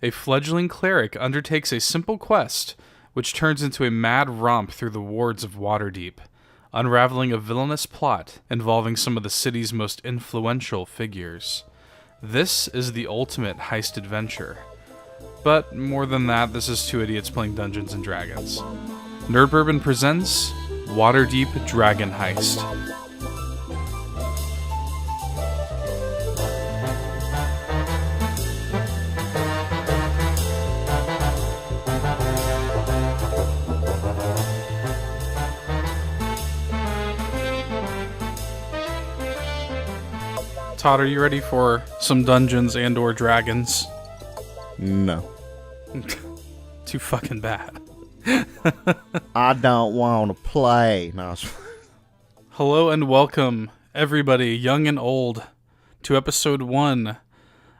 a fledgling cleric undertakes a simple quest, which turns into a mad romp through the wards of Waterdeep, unraveling a villainous plot involving some of the city's most influential figures. This is the ultimate heist adventure. But more than that, this is two idiots playing Dungeons & Dragons. Nerd Bourbon presents Waterdeep Dragon Heist. Todd, are you ready for some Dungeons and or Dragons? No. Too fucking bad. I don't want to play. No. Hello and welcome, everybody, young and old, to episode 1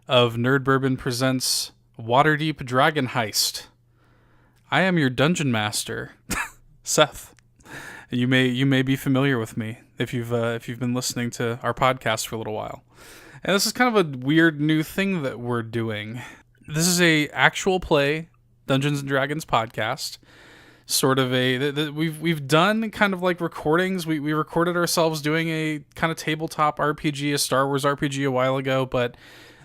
of Nerd Bourbon presents Waterdeep Dragon Heist. I am your dungeon master, Seth. You may be familiar with me if you've been listening to our podcast for a little while. And this is kind of a weird new thing that we're doing. This is a actual play Dungeons and Dragons podcast. Sort of we've done kind of like recordings. We recorded ourselves doing a kind of tabletop RPG, a Star Wars RPG a while ago, but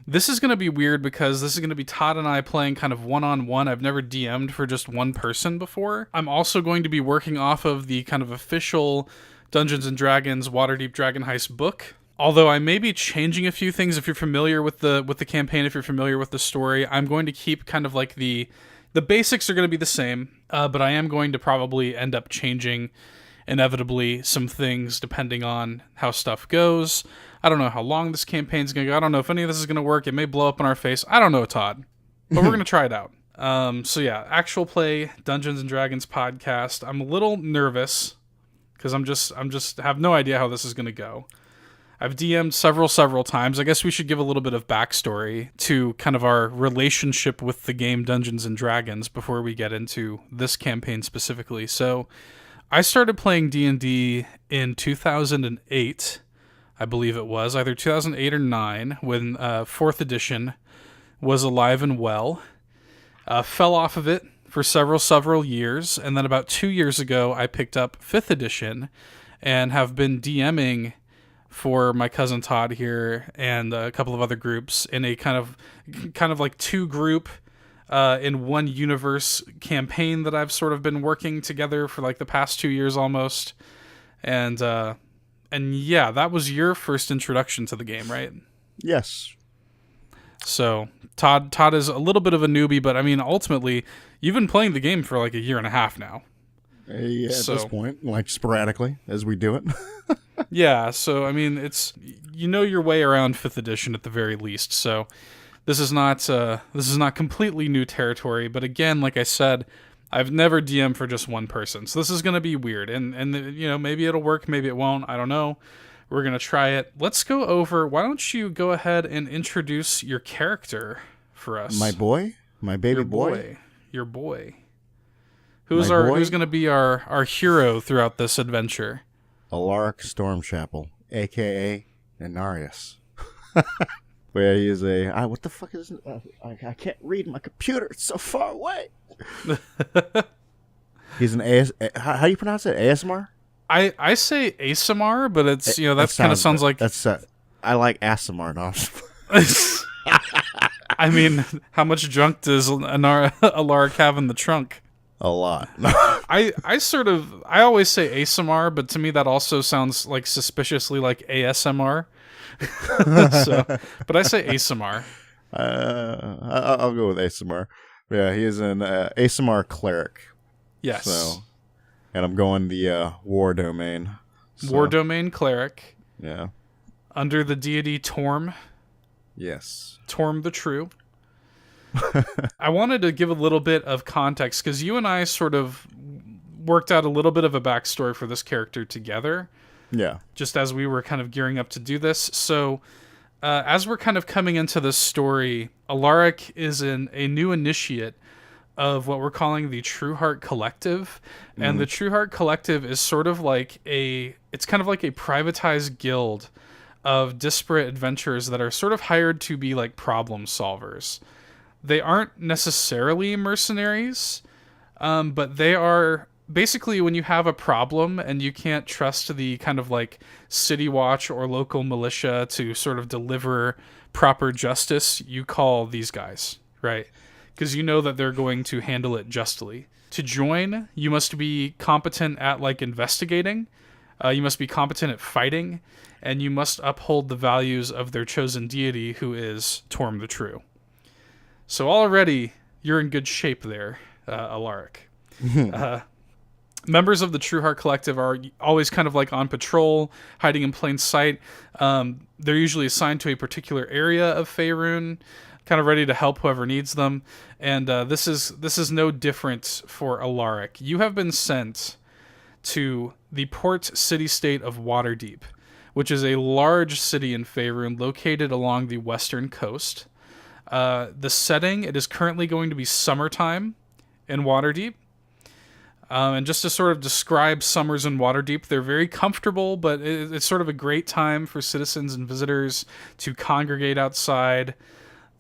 this is going to be weird because this is going to be Todd and I playing kind of one-on-one. I've never DM'd for just one person before. I'm also going to be working off of the kind of official Dungeons and Dragons Waterdeep Dragon Heist book. Although I may be changing a few things. If you're familiar with the campaign, if you're familiar with the story, I'm going to keep kind of like the basics are going to be the same, but I am going to probably end up changing inevitably some things depending on how stuff goes. I don't know how long this campaign's going to go. I don't know if any of this is going to work. It may blow up in our face. I don't know, Todd, but we're going to try it out. So yeah, actual play Dungeons and Dragons podcast. I'm a little nervous because I'm just have no idea how this is going to go. I've DM'd several times. I guess we should give a little bit of backstory to kind of our relationship with the game Dungeons & Dragons before we get into this campaign specifically. So I started playing D&D in 2008, I believe it was, either 2008 or 9, when 4th edition was alive and well. Fell off of it for several years, and then about 2 years ago I picked up 5th edition and have been DMing for my cousin Todd here and a couple of other groups in a kind of like 2-group in one universe campaign that I've sort of been working together for like the past 2 years almost. And yeah, that was your first introduction to the game, right? Yes. So Todd is a little bit of a newbie, but I mean, ultimately, you've been playing the game for like a year and a half now. Yeah, at this point, like sporadically as we do it. Yeah, so I mean, it's you know your way around 5th edition at the very least. So this is not completely new territory. But again, like I said, I've never DM'd for just one person, so this is going to be weird. And you know, maybe it'll work, maybe it won't. I don't know. We're gonna try it. Let's go over. Why don't you go ahead and introduce your character for us? My boy, my baby boy, your boy. Who's going to be our hero throughout this adventure? Alaric Stormchapel, a.k.a. Inarius. Where he is what the fuck is I can't read my computer. It's so far away. He's an how do you pronounce it? ASMR? I say ASMR, but it's, that kind of sounds like... That's I like ASMR, no. I mean, how much junk does Alaric have in the trunk? A lot. I always say ASMR, but to me that also sounds like suspiciously like ASMR. But I say ASMR. I'll go with ASMR. Yeah, he is an ASMR cleric. Yes. So, and I'm going the war domain. So. War domain cleric. Yeah. Under the deity Torm. Yes. Torm the True. I wanted to give a little bit of context because you and I sort of worked out a little bit of a backstory for this character together. Yeah. Just as we were kind of gearing up to do this. So as we're kind of coming into this story, Alaric is a new initiate of what we're calling the True Heart Collective. And the True Heart Collective is sort of like it's kind of like a privatized guild of disparate adventurers that are sort of hired to be like problem solvers. they aren't necessarily mercenaries, but they are basically when you have a problem and you can't trust the kind of like city watch or local militia to sort of deliver proper justice, you call these guys, right? Because you know that they're going to handle it justly. To join, you must be competent at like investigating, you must be competent at fighting, and you must uphold the values of their chosen deity, who is Torm the True. So already you're in good shape there, Alaric. Members of the True Heart Collective are always kind of like on patrol, hiding in plain sight. They're usually assigned to a particular area of Faerun, kind of ready to help whoever needs them. And this is no different for Alaric. You have been sent to the port city-state of Waterdeep, which is a large city in Faerun located along the western coast. The setting, it is currently going to be summertime in Waterdeep. And just to sort of describe summers in Waterdeep, they're very comfortable, but it's sort of a great time for citizens and visitors to congregate outside.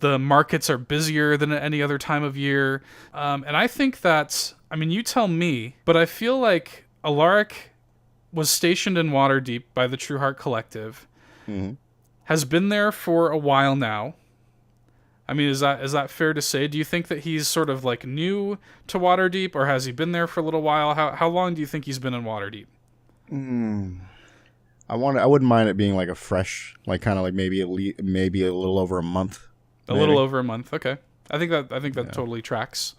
The markets are busier than at any other time of year. And I think that, I mean, you tell me, but I feel like Alaric was stationed in Waterdeep by the True Heart Collective, has been there for a while now. I mean, is that fair to say? Do you think that he's sort of like new to Waterdeep, or has he been there for a little while? How long do you think he's been in Waterdeep? I wouldn't mind it being like a fresh, like kind of like maybe a little over a month. Little over a month. Okay, I think that totally tracks.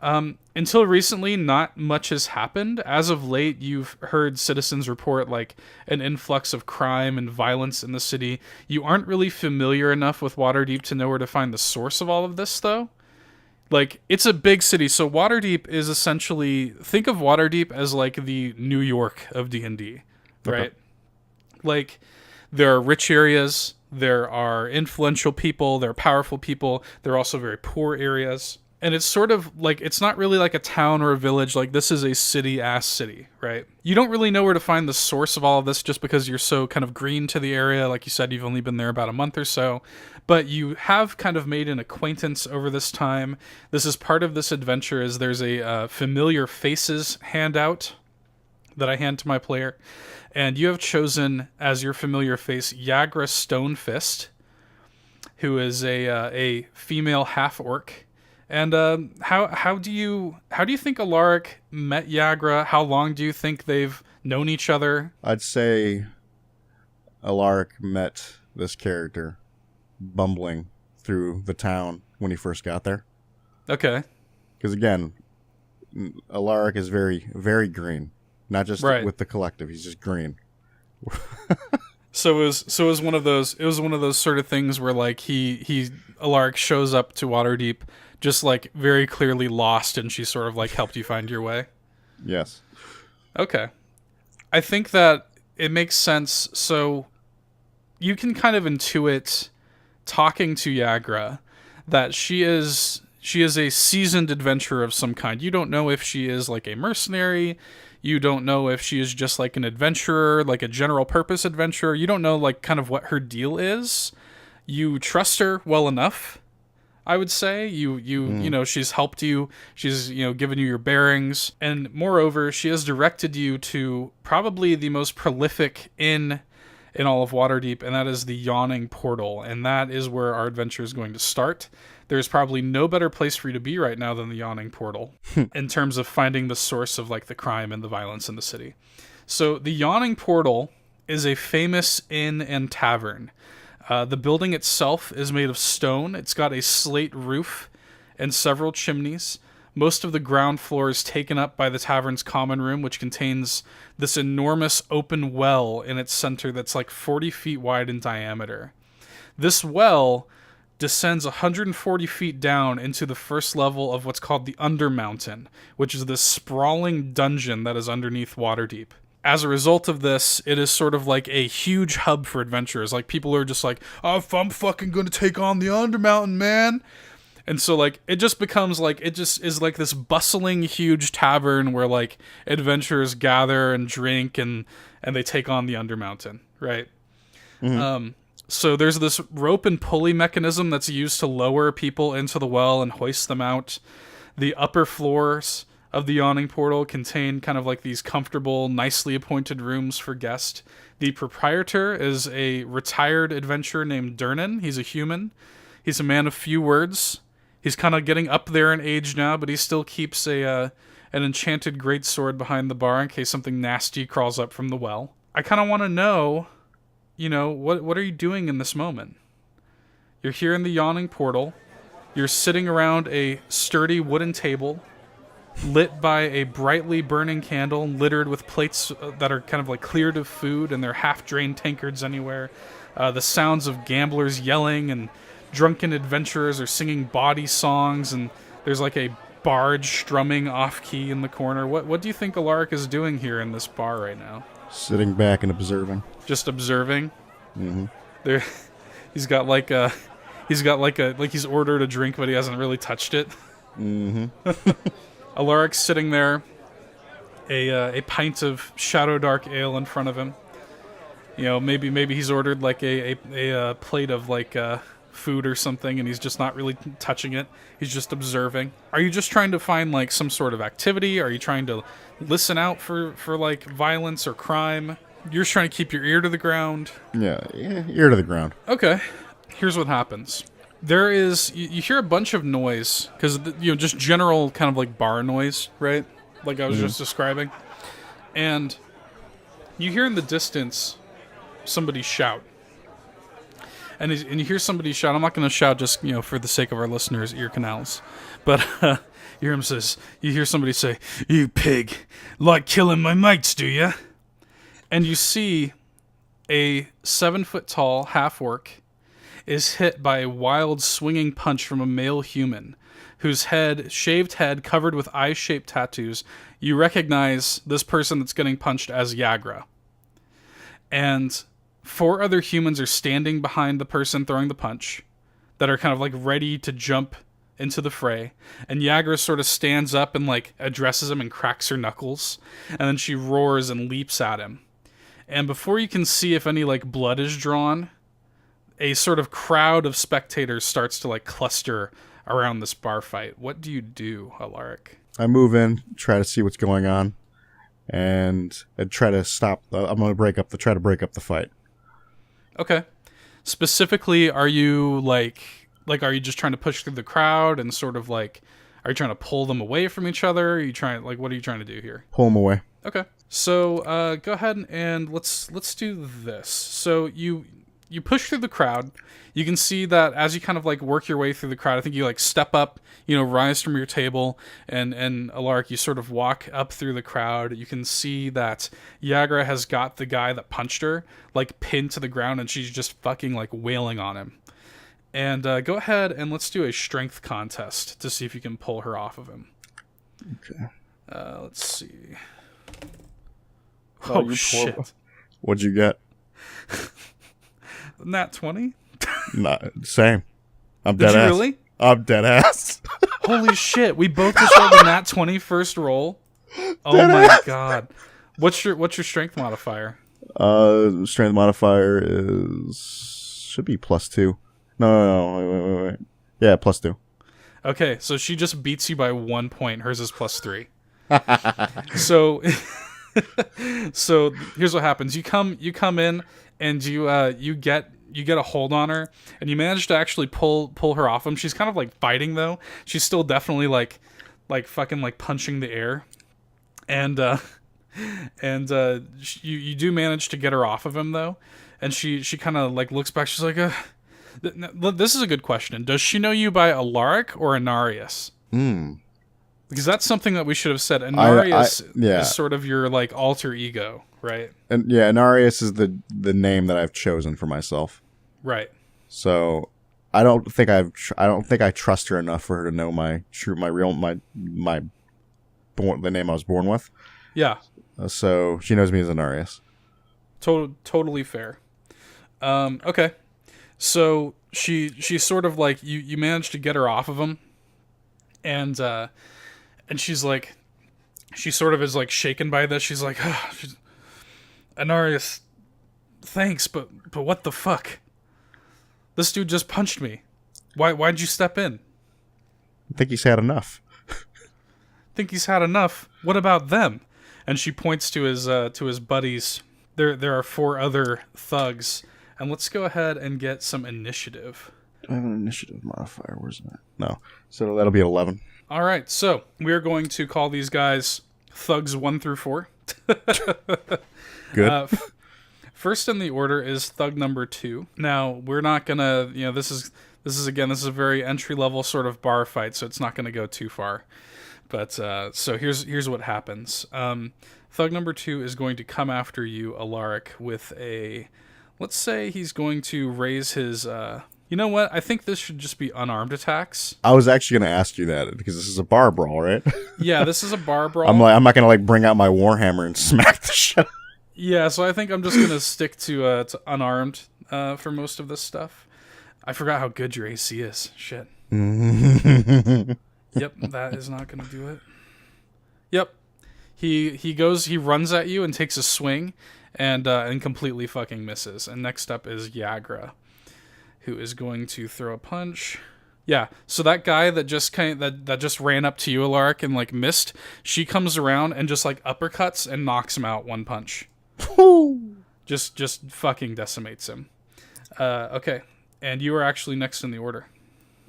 Until recently, not much has happened. As of late, you've heard citizens report like an influx of crime and violence in the city. You aren't really familiar enough with Waterdeep to know where to find the source of all of this, though. Like, it's a big city, so Waterdeep is essentially, think of Waterdeep as like the New York of D&D, right? Okay. Like, there are rich areas, there are influential people, there are powerful people, there are also very poor areas. And it's sort of like, it's not really like a town or a village. Like, this is a city-ass city, right? You don't really know where to find the source of all of this just because you're so kind of green to the area. Like you said, you've only been there about a month or so. But you have kind of made an acquaintance over this time. This is part of this adventure, is there's a familiar faces handout that I hand to my player. And you have chosen as your familiar face Yagra Stonefist, who is a female half-orc. And how do you think Alaric met Yagra? How long do you think they've known each other? I'd say Alaric met this character bumbling through the town when he first got there. Okay. Because again, Alaric is very, very green. Not just with the collective, he's just green. So it was one of those sort of things where like Alaric shows up to Waterdeep just like very clearly lost, and she sort of like helped you find your way. Yes. Okay. I think that it makes sense. So you can kind of intuit, talking to Yagra, that she is a seasoned adventurer of some kind. You don't know if she is like a mercenary. You don't know if she is just like an adventurer, like a general purpose adventurer. You don't know like kind of what her deal is. You trust her well enough, I would say. You know, she's helped you. She's, you know, given you your bearings. And moreover, she has directed you to probably the most prolific inn in all of Waterdeep, and that is the Yawning Portal. And that is where our adventure is going to start. There's probably no better place for you to be right now than the Yawning Portal in terms of finding the source of like the crime and the violence in the city. So the Yawning Portal is a famous inn and tavern. The building itself is made of stone. It's got a slate roof and several chimneys. Most of the ground floor is taken up by the tavern's common room, which contains this enormous open well in its center that's like 40 feet wide in diameter. This well descends 140 feet down into the first level of what's called the Undermountain, which is this sprawling dungeon that is underneath Waterdeep. As a result of this, it is sort of like a huge hub for adventurers. Like, people are just like, oh, I'm fucking gonna take on the Undermountain, man. And so, like, it just becomes like, it just is like this bustling, huge tavern where, like, adventurers gather and drink and they take on the Undermountain, right? Mm-hmm. So there's this rope and pulley mechanism that's used to lower people into the well and hoist them out. The upper floors of the yawning portal contain kind of like these comfortable, nicely appointed rooms for guests. The proprietor is a retired adventurer named Durnan. He's a human. He's a man of few words. He's kind of getting up there in age now, but he still keeps an enchanted greatsword behind the bar in case something nasty crawls up from the well. I kind of want to know, what are you doing in this moment? You're here in the yawning portal. You're sitting around a sturdy wooden table, lit by a brightly burning candle, littered with plates that are kind of like cleared of food, and they're half-drained tankards anywhere. The sounds of gamblers yelling and drunken adventurers are singing bawdy songs, and there's like a barge strumming off-key in the corner. What do you think Alaric is doing here in this bar right now? Sitting back and observing. Just observing? Mm-hmm. There, he's ordered a drink, but he hasn't really touched it. Mm-hmm. Alaric's sitting there, a pint of Shadow Dark Ale in front of him. Maybe he's ordered like a plate of like food or something, and he's just not really touching it. He's just observing. Are you just trying to find like some sort of activity? Are you trying to listen out for like violence or crime? You're just trying to keep your ear to the ground. Yeah, ear to the ground. Okay. Here's what happens. There is, you hear a bunch of noise, because, just general kind of like bar noise, right? Like I was just describing. And you hear in the distance somebody shout. And you hear somebody shout. I'm not going to shout just, for the sake of our listeners' ear canals. But you hear somebody say, "You pig, like killing my mates, do ya?" And you see a 7-foot-tall half-orc is hit by a wild swinging punch from a male human whose shaved head covered with eye-shaped tattoos. You recognize this person that's getting punched as Yagra. And 4 other humans are standing behind the person throwing the punch that are kind of like ready to jump into the fray. And Yagra sort of stands up and like addresses him and cracks her knuckles. And then she roars and leaps at him. And before you can see if any like blood is drawn, a sort of crowd of spectators starts to like cluster around this bar fight. What do you do, Alaric? I move in, try to see what's going on, and try to stop. I'm going to try to break up the fight. Okay. Specifically, are you are you just trying to push through the crowd and sort of like, are you trying to pull them away from each other? Are you trying, what are you trying to do here? Pull them away. Okay. So go ahead and let's do this. So you push through the crowd. You can see that as you kind of like work your way through the crowd, I think you like step up, rise from your table, and Alaric, you sort of walk up through the crowd. You can see that Yagra has got the guy that punched her like pinned to the ground, and she's just fucking like wailing on him. And go ahead and let's do a strength contest to see if you can pull her off of him. Okay. Let's see. Oh shit! What'd you get? Nat 20? Nah, same. I'm dead ass. Did you really? I'm dead ass. Holy shit! We both just rolled a nat 20 first roll. Oh my god! What's your strength modifier? Strength modifier should be +2. No. Wait. Yeah, +2. Okay, so she just beats you by 1 point. Hers is +3. So, so here's what happens. You come in and you get a hold on her, and you manage to actually pull her off him. She's kind of like fighting though. She's still definitely like fucking like punching the air, and you do manage to get her off of him though, and she kind of like looks back. She's like, this is a good question. Does she know you by Alaric or Anarius? Because that's something that we should have said. Anarius is sort of your like alter ego, right? And yeah, Anarius is the name that I've chosen for myself. Right. So I don't think I trust her enough for her to know the name I was born with. Yeah. So she knows me as Anarius. Totally fair. Okay. So she sort of like you managed to get her off of him, and she's like, she sort of is like shaken by this. She's like, Anarius, thanks, but what the fuck? This dude just punched me. Why'd you step in? I think he's had enough. Think he's had enough? What about them? And she points to his buddies. There are 4 other thugs. And let's go ahead and get some initiative. I have an initiative modifier. Where's that? No. So that'll be 11. All right. So we're going to call these guys thugs 1 through 4. Good. First in the order is thug number 2. Now we're not gonna, this is a very entry level sort of bar fight, so it's not gonna go too far. But so here's what happens. Thug number 2 is going to come after you, Alaric, with a, let's say he's going to raise his. You know what? I think this should just be unarmed attacks. I was actually going to ask you that because this is a bar brawl, right? Yeah, this is a bar brawl. I'm not going to bring out my warhammer and smack the shit. Yeah, so I think I'm just going to stick to unarmed for most of this stuff. I forgot how good your AC is. Shit. Yep, that is not going to do it. Yep. He runs at you and takes a swing and completely fucking misses. And next up is Yagra, who is going to throw a punch. Yeah, so that guy that just that just ran up to you, Alaric, and missed, she comes around and just uppercuts and knocks him out 1 punch. just fucking decimates him. Okay, and you are actually next in the order.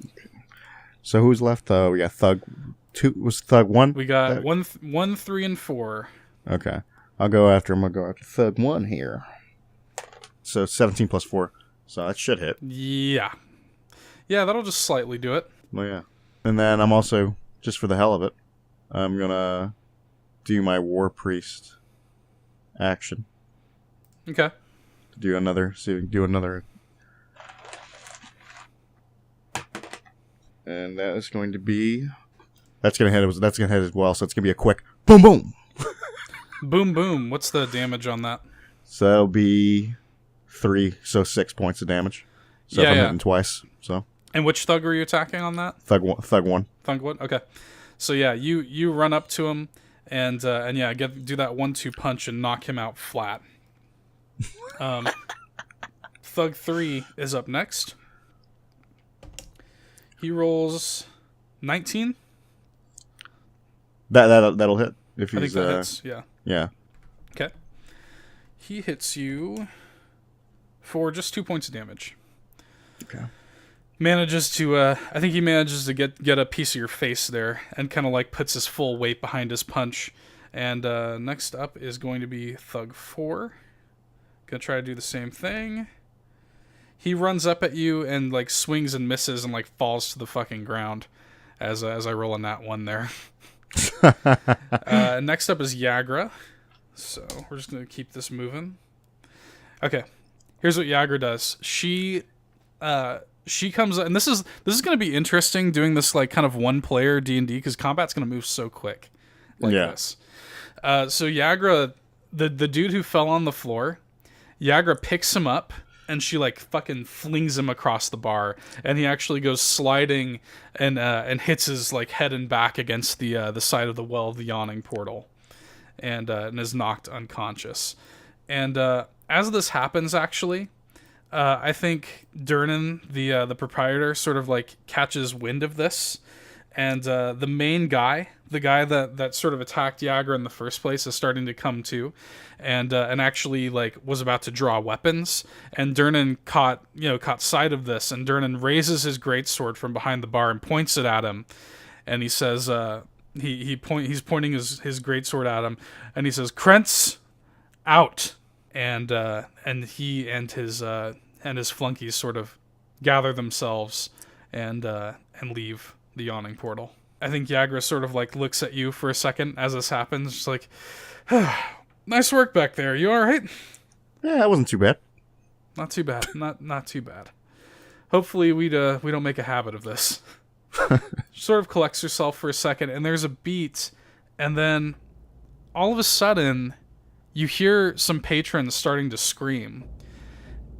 Okay. So who's left? We got Thug 2. Was Thug 1? We got 1, 3, and 4. Okay, I'll go after him. I'll go after Thug 1 here. So 17 plus 4. So that should hit. Yeah, that'll just slightly do it. Well, yeah. And then I'm also, just for the hell of it, I'm gonna do my War Priest action. Okay. Do another. And that is going to be. That's gonna hit as well. So it's gonna be a quick boom boom. Boom boom. What's the damage on that? So that'll be 3. So 6 points of damage. So if I'm hitting twice. So. And which thug were you attacking on that? Thug 1. Thug 1. Okay. So yeah, you run up to him and yeah, do that 1-2 punch and knock him out flat. Thug 3 is up next. He rolls 19. That'll hit if he's. I think that hits. Yeah. Yeah. Okay. He hits you for just 2 points of damage. Okay. Manages to, I think he manages to get a piece of your face there and kind of puts his full weight behind his punch. And next up is going to be Thug 4. Gonna try to do the same thing. He runs up at you and swings and misses and falls to the fucking ground as I roll a nat 1 there. Next up is Yagra. So we're just gonna keep this moving. Okay. Here's what Yagra does. She comes, and this is going to be interesting doing this kind of one player D&D because combat's going to move so quick this. So Yagra, the dude who fell on the floor, Yagra picks him up and she fucking flings him across the bar, and he actually goes sliding and hits his head and back against the side of the well of the yawning portal, and is knocked unconscious. And as this happens, actually. I think Durnan, the proprietor, sort of catches wind of this, and the main guy, the guy that sort of attacked Yagra in the first place, is starting to come to, and actually was about to draw weapons, and Durnan caught sight of this, and Durnan raises his greatsword from behind the bar and points it at him, and he says he's pointing his greatsword at him, and he says, "Krentz, out." And he and his flunkies sort of gather themselves and leave the yawning portal. I think Yagra sort of looks at you for a second as this happens, just nice work back there. You all right? Yeah, that wasn't too bad. Not too bad. Not too bad. Hopefully we don't make a habit of this. Sort of collects herself for a second, and there's a beat, and then all of a sudden you hear some patrons starting to scream.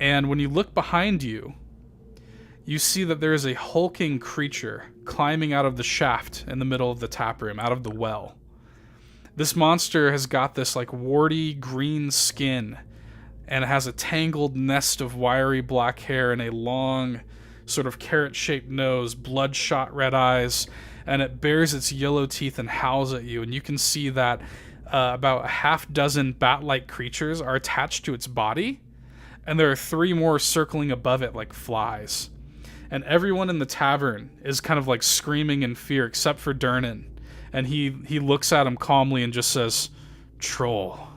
And when you look behind you, you see that there is a hulking creature climbing out of the shaft in the middle of the tap room, out of the well. This monster has got this warty green skin, and it has a tangled nest of wiry black hair and a long, sort of carrot-shaped nose, bloodshot red eyes, and it bares its yellow teeth and howls at you. And you can see that about a half dozen bat-like creatures are attached to its body, and there are 3 more circling above it like flies. And everyone in the tavern is kind of like screaming in fear, except for Durnan. And he looks at him calmly and just says, "Troll."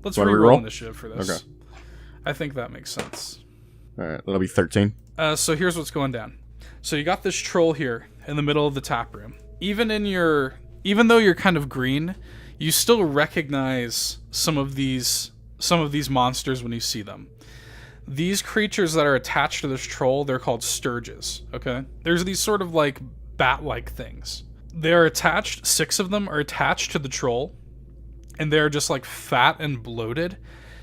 Let's re-roll initiative for this. Okay. I think that makes sense. All right, that'll be 13. So here's what's going down. So you got this troll here in the middle of the tap room. Even though you're kind of green, you still recognize some of these monsters when you see them. These creatures that are attached to this troll, they're called Sturges, okay? There's these sort of like bat-like things. They're attached, 6 of them are attached to the troll, and they're just like fat and bloated,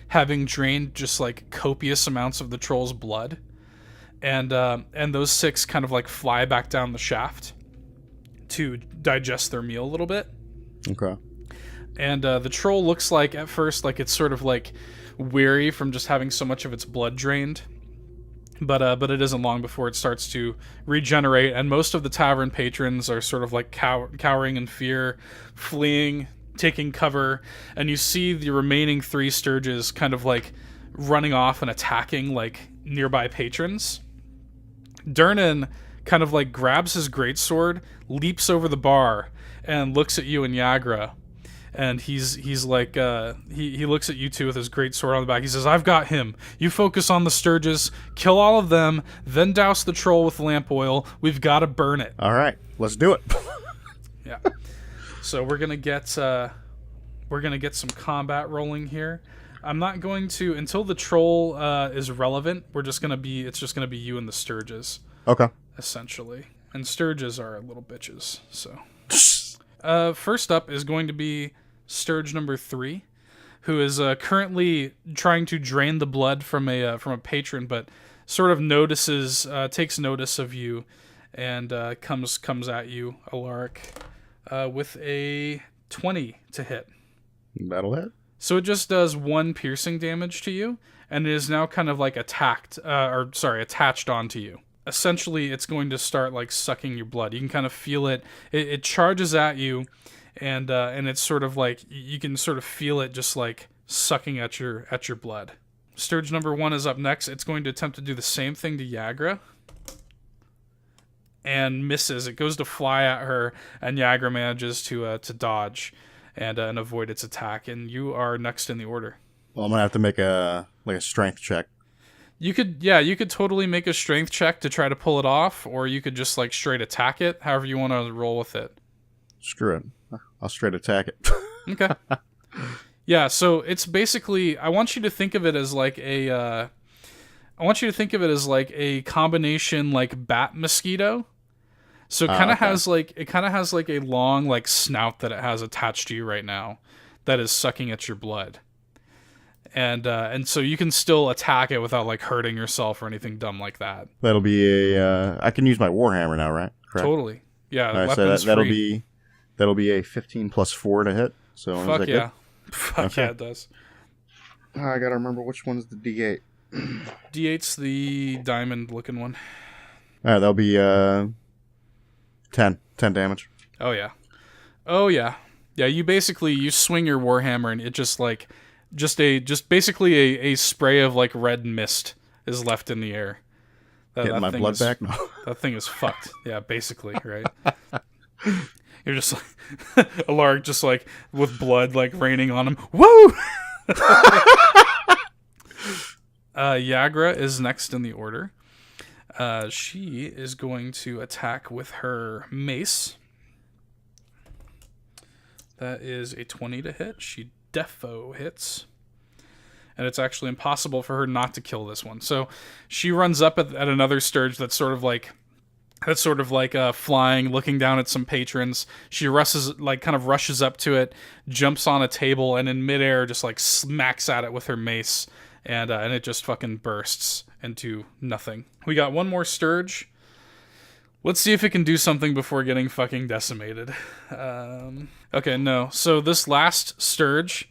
having drained just like copious amounts of the troll's blood. And those 6 kind of like fly back down the shaft to digest their meal a little bit. Okay. And the troll looks like, at first, like it's sort of like weary from just having so much of its blood drained. But it isn't long before it starts to regenerate, and most of the tavern patrons are sort of like cowering in fear, fleeing, taking cover, and you see the remaining 3 Sturges kind of like running off and attacking like nearby patrons. Durnan kind of like grabs his greatsword, leaps over the bar, and looks at you and Yagra. And he's like, he looks at you two with his great sword on the back. He says, "I've got him. You focus on the Sturges, kill all of them, then douse the troll with lamp oil. We've got to burn it." All right, let's do it. Yeah. So we're gonna get some combat rolling here. I'm not going to until the troll is relevant. It's just gonna be you and the Sturges. Okay. Essentially, and Sturges are little bitches. So, first up is going to be Sturge number 3, who is currently trying to drain the blood from a patron, but sort of takes notice of you, and comes at you, Alaric, with a 20 to hit. That'll hit. So it just does 1 piercing damage to you, and it is now kind of like attached onto you. Essentially, it's going to start like sucking your blood. You can kind of feel it. It charges at you, and it's sort of like you can sort of feel it just like sucking at your blood. Sturge number 1 is up next. It's going to attempt to do the same thing to Yagra, and misses. It goes to fly at her, and Yagra manages to dodge and avoid its attack. And you are next in the order. Well, I'm gonna have to make a strength check. You could totally make a strength check to try to pull it off, or you could just like straight attack it. However you want to roll with it. Screw it. I'll straight attack it. Okay. Yeah. So it's basically, I want you to think of it as like a combination like bat mosquito. So it kind of has like a long like snout that it has attached to you right now, that is sucking at your blood. And so you can still attack it without like hurting yourself or anything dumb like that. That'll be I can use my warhammer now, right? Correct. Totally. Yeah. Right, so that'll be a 15 plus 4 to hit. So fuck yeah. Fuck yeah, it does. I gotta remember which one's the D8. D8's the diamond looking one. All right, that'll be 10 damage. Oh yeah. Yeah, you swing your warhammer and it just like basically a spray of like red mist is left in the air. Getting my blood back? No. That thing is fucked. Yeah, basically, right? You're just like Alaric just like with blood like raining on him. Woo! Yagra is next in the order. She is going to attack with her mace. That is a 20 to hit. She defo hits. And it's actually impossible for her not to kill this one. So she runs up at another Sturge that's sort of like flying, looking down at some patrons. She kind of rushes up to it, jumps on a table, and in midair just like smacks at it with her mace. And it just fucking bursts into nothing. We got one more Sturge. Let's see if it can do something before getting fucking decimated. Okay, no. So this last Sturge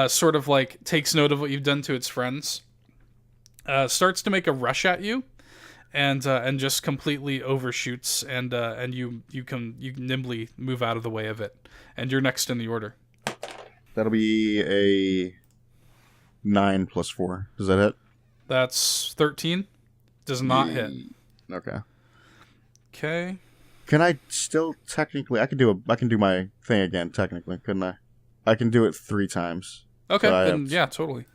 sort of like takes note of what you've done to its friends, starts to make a rush at you, and just completely overshoots, and you nimbly move out of the way of it, and you're next in the order. That'll be a 9 plus 4. Does that hit? That's 13. Does not hit. Okay. Okay. Can I still technically? I can do my thing again. Technically, couldn't I? I can do it 3 times. Okay. So Then yeah, totally.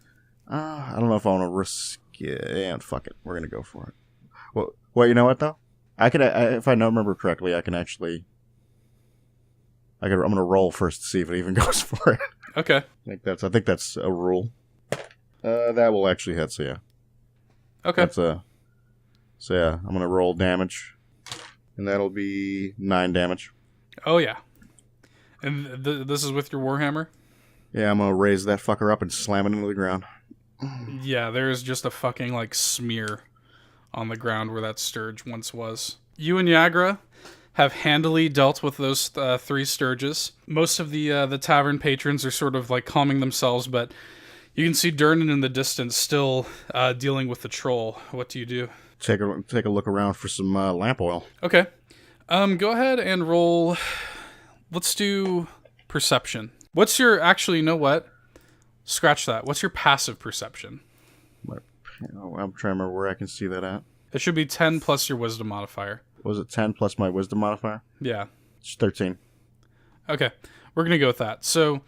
I don't know if I want to risk it. And fuck it, we're gonna go for it. Well, you know what though? If I remember correctly, I can actually. I'm gonna roll first to see if it even goes for it. Okay. I think that's a rule. That will actually hit. So yeah. Okay. So yeah, I'm gonna roll damage, and that'll be 9 damage. Oh yeah. And this is with your warhammer? Yeah, I'm gonna raise that fucker up and slam it into the ground. Yeah, there is just a fucking like smear on the ground where that sturge once was. You and Yagra have handily dealt with those 3 sturges. Most of the tavern patrons are sort of like calming themselves, but you can see Durnan in the distance still dealing with the troll. What do you do? Take a look around for some lamp oil. Okay. Go ahead and roll. Let's do perception. What's your... Actually, you know what? Scratch that. What's your passive perception? I'm trying to remember where I can see that at. It should be 10 plus your wisdom modifier. Was it 10 plus my wisdom modifier? Yeah. It's 13. Okay. We're going to go with that. So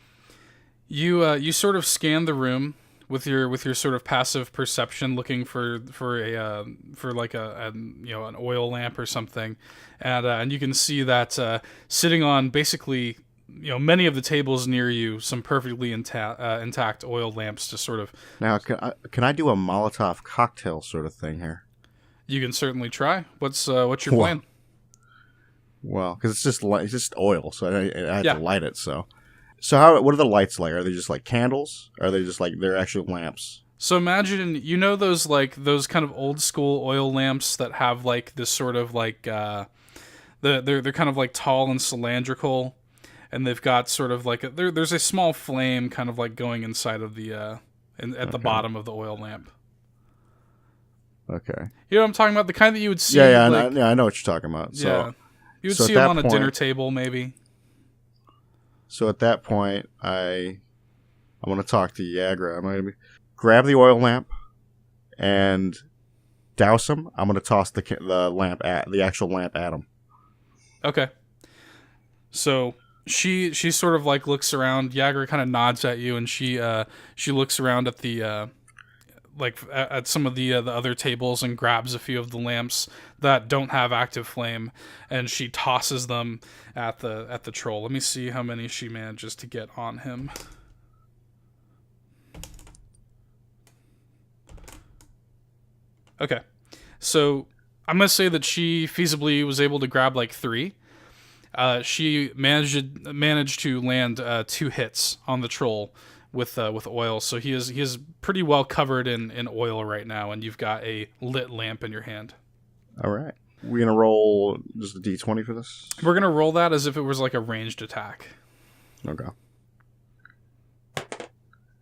you sort of scan the room with your sort of passive perception, looking for like an oil lamp or something, and you can see that sitting on basically many of the tables near you, some perfectly intact oil lamps to sort of. Now, can I do a Molotov cocktail sort of thing here? You can certainly try. What's your plan? Well, because it's just oil, so I have to light it. So what are the lights like? Are they just like candles? Or are they just like they're actual lamps? So imagine those kind of old school oil lamps that have like this sort of like they're kind of like tall and cylindrical, and they've got sort of like there's a small flame kind of like going inside of the at the bottom of the oil lamp. Okay. You know what I'm talking about? The kind that you would see. Yeah, I know what you're talking about. So, yeah. You would see them on a dinner table, maybe. So at that point, I'm going to talk to Yagra. I'm going to grab the oil lamp and douse him. I'm going to toss the actual lamp at him. Okay. So she sort of like looks around. Yagra kind of nods at you, and she looks around at the at some of the other tables and grabs a few of the lamps that don't have active flame, and she tosses them at the troll. Let me see how many she manages to get on him. Okay, so I'm gonna say that she feasibly was able to grab like 3. She managed to land 2 hits on the troll with oil, so he is pretty well covered in oil right now, and you've got a lit lamp in your hand. All right, we're gonna roll just a d20 for this. We're gonna roll that as if it was like a ranged attack. Okay.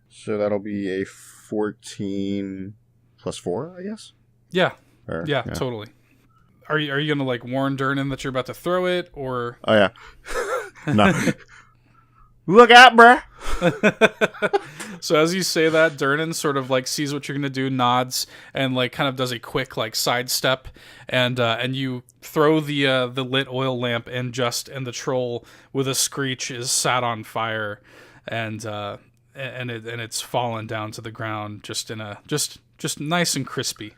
So that'll be a 14 plus 4, I guess. Yeah. Yeah, totally. Are you gonna like warn Durnan that you're about to throw it, or? Oh yeah. No. Look out, bruh. So as you say that, Durnan sort of like sees what you're gonna do, nods, and like kind of does a quick like sidestep, and you throw the lit oil lamp, and the troll with a screech is sat on fire, and it's fallen down to the ground just nice and crispy.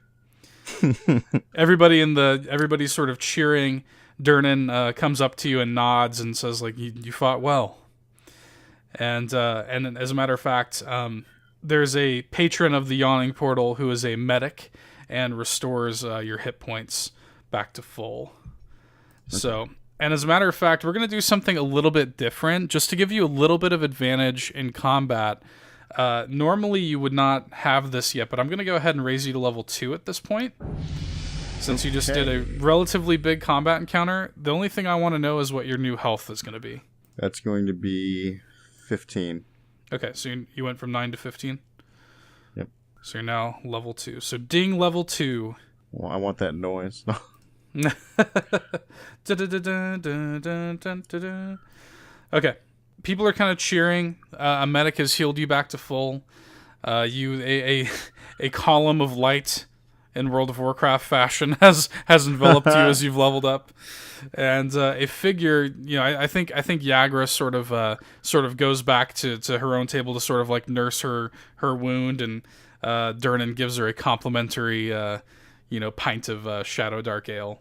Everybody's sort of cheering. Durnan comes up to you and nods and says like you fought well. And as a matter of fact, there's a patron of the Yawning Portal who is a medic and restores your hit points back to full. Okay. So, and as a matter of fact, we're going to do something a little bit different just to give you a little bit of advantage in combat. Normally you would not have this yet, but I'm going to go ahead and raise you to level 2 at this point. Since you just did a relatively big combat encounter, the only thing I want to know is what your new health is going to be. That's going to be 15. Okay, so you went from 9 to 15? Yep. So you're now level 2. So ding level 2. Well, I want that noise. Okay. People are kind of cheering. A medic has healed you back to full. A column of light in World of Warcraft fashion has enveloped you as you've leveled up, and a figure. I think Yagra sort of goes back to her own table to sort of like nurse her wound, and Durnan gives her a complimentary pint of Shadow Dark Ale.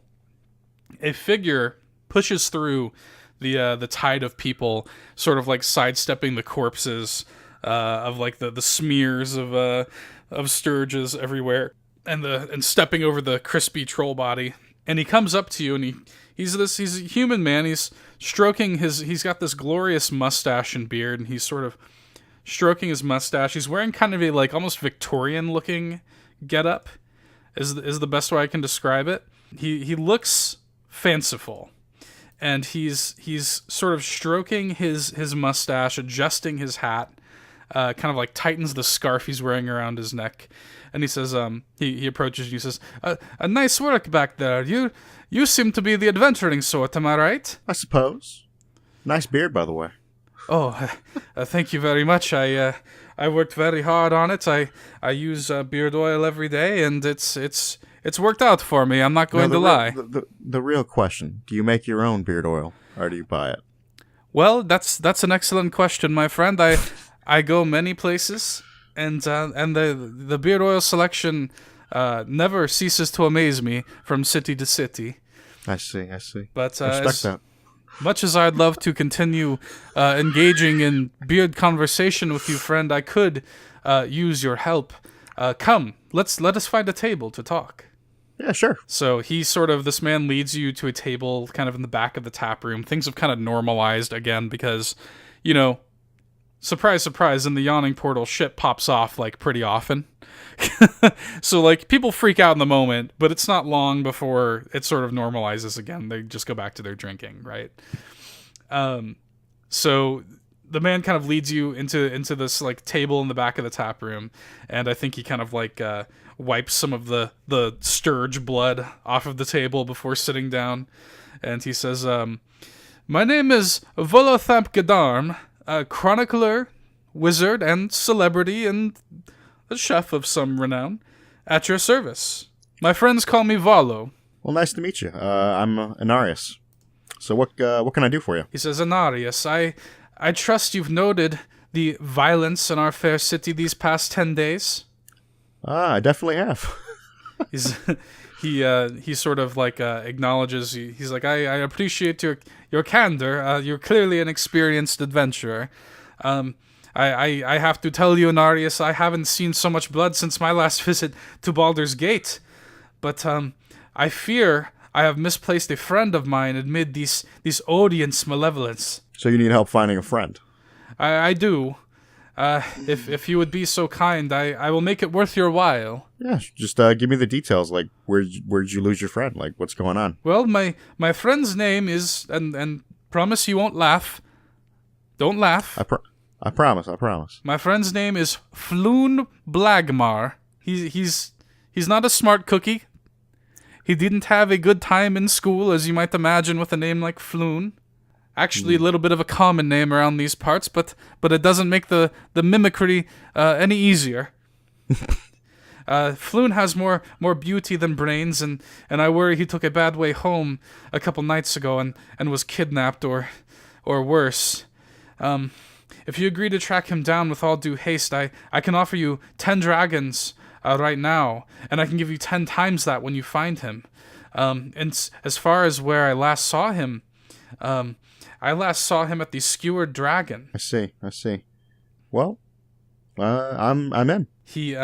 A figure pushes through the tide of people, sort of like sidestepping the corpses of like the smears of sturges everywhere, and stepping over the crispy troll body. And he comes up to you, and he's a human man. He's stroking he's got this glorious mustache and beard, and he's sort of stroking his mustache. He's wearing kind of a like almost Victorian looking getup, is the best way I can describe it. He looks fanciful, and he's sort of stroking his mustache, adjusting his hat, kind of like tightens the scarf he's wearing around his neck, and he says, he approaches you, he says, a nice work back there. You seem to be the adventuring sort, am I right? I suppose. Nice beard, by the way. Oh, thank you very much. I worked very hard on it. I use beard oil every day, and it's worked out for me. I'm not going to lie. The real question: do you make your own beard oil, or do you buy it? Well, that's an excellent question, my friend. I go many places, and the beard oil selection never ceases to amaze me from city to city. I see. But respect that. Much as I'd love to continue engaging in beard conversation with you, friend, I could use your help. Come, let us find a table to talk. Yeah, sure. So this man leads you to a table kind of in the back of the tap room. Things have kind of normalized again because, surprise, surprise, in the yawning portal, shit pops off like pretty often. So like people freak out in the moment, but it's not long before it sort of normalizes again. They just go back to their drinking, right? So the man kind of leads you into this like table in the back of the tap room, and I think he kind of like wipes some of the sturge blood off of the table before sitting down, and he says, "My name is Volothamp Gadarm, a chronicler, wizard, and celebrity, and a chef of some renown, at your service. My friends call me Valo." Well, nice to meet you. I'm Anarius. So what can I do for you? He says, "Anarius, I trust you've noted the violence in our fair city these past 10 days." I definitely have. He sort of like acknowledges. He's like, I appreciate your candor. You're clearly an experienced adventurer. I have to tell you, Anarius, I haven't seen so much blood since my last visit to Baldur's Gate. But I fear I have misplaced a friend of mine amid these audience malevolence. So you need help finding a friend? I do. If you would be so kind, I will make it worth your while. Yeah, just give me the details. Like, where'd you lose your friend? Like, what's going on? Well, my friend's name is, and promise you won't laugh. Don't laugh. I promise. My friend's name is Floon Blagmar. He's not a smart cookie. He didn't have a good time in school, as you might imagine with a name like Floon. Actually, a little bit of a common name around these parts, but it doesn't make the mimicry any easier. Floon has more beauty than brains, and I worry he took a bad way home a couple nights ago and was kidnapped or worse. If you agree to track him down with all due haste, I can offer you 10 dragons right now, and I can give you 10 times that when you find him. And as far as where I last saw him, I last saw him at the Skewered Dragon. I see. Well, I'm in. He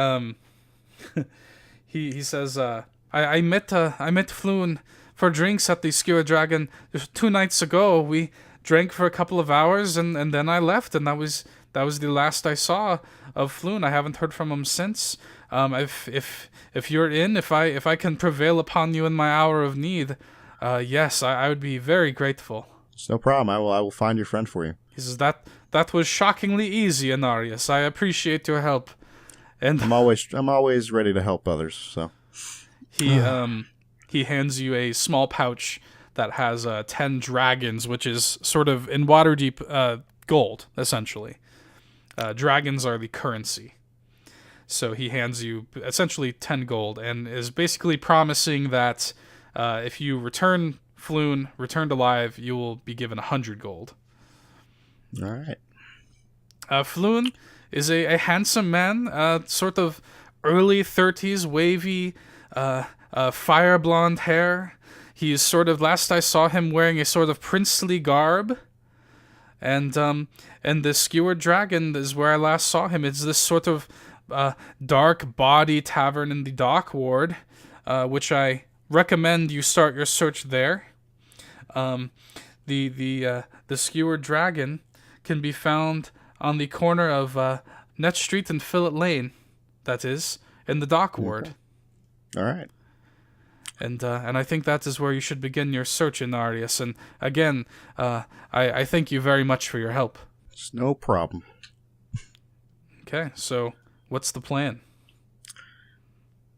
says, I met Floon for drinks at the Skewered Dragon 2 nights ago. We drank for a couple of hours, and then I left, and that was the last I saw of Floon. I haven't heard from him since. If you're in, if I can prevail upon you in my hour of need, yes, I would be very grateful. It's no problem. I will find your friend for you. He says, That was shockingly easy, Anarius. I appreciate your help. And I'm always ready to help others. So he hands you a small pouch that has 10 dragons, which is sort of in Waterdeep gold, essentially. Dragons are the currency. So he hands you essentially 10 gold and is basically promising that if you return Floon, returned alive, you will be given 100 gold. all right. Floon is a handsome man, sort of early 30s, wavy, fire blonde hair. He's sort of, last I saw him, wearing a sort of princely garb. And the Skewered Dragon is where I last saw him. It's this sort of dark body tavern in the Dock Ward, which I recommend you start your search there. The Skewered Dragon can be found on the corner of Net Street and Fillet Lane, that is, in the Dock Ward. All right. And I think that is where you should begin your search, Inarius. And again, I thank you very much for your help. It's no problem. Okay, so what's the plan?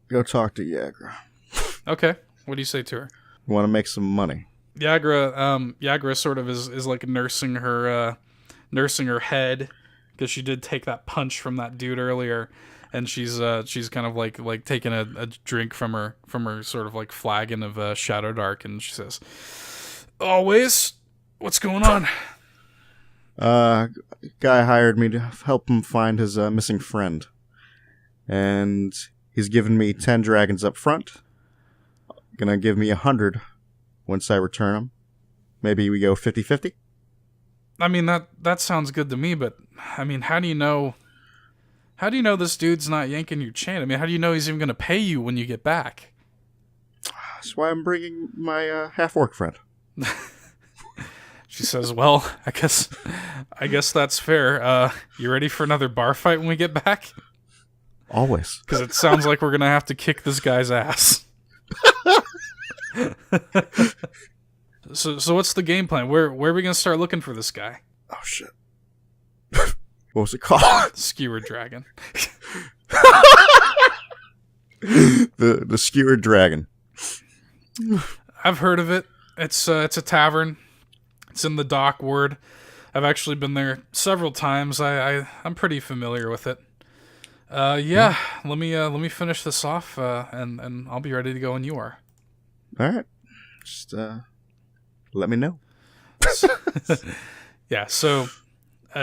Go talk to Yagra. Okay, what do you say to her? We want to make some money. Yagra sort of is like nursing her head because she did take that punch from that dude earlier, and she's kind of like taking a drink from her sort of like flagon of Shadow Dark, and she says, "Always, what's going on?" Guy hired me to help him find his missing friend, and he's given me 10 dragons up front. Gonna give me 100 once I return them. Maybe we go 50-50? I mean, that sounds good to me, but I mean, how do you know this dude's not yanking your chain? I mean, how do you know he's even going to pay you when you get back? That's why I'm bringing my half-orc friend. She says, "Well, I guess that's fair. You ready for another bar fight when we get back?" Always. Because it sounds like we're going to have to kick this guy's ass. So what's the game plan? Where are we going to start looking for this guy? Oh, shit. What was it called? Skewered Dragon. The Skewered Dragon. I've heard of it. It's a tavern. It's in the Dock Ward. I've actually been there several times. I'm pretty familiar with it. Yeah. Let me finish this off, and I'll be ready to go when you are. All right. Just let me know. Yeah. So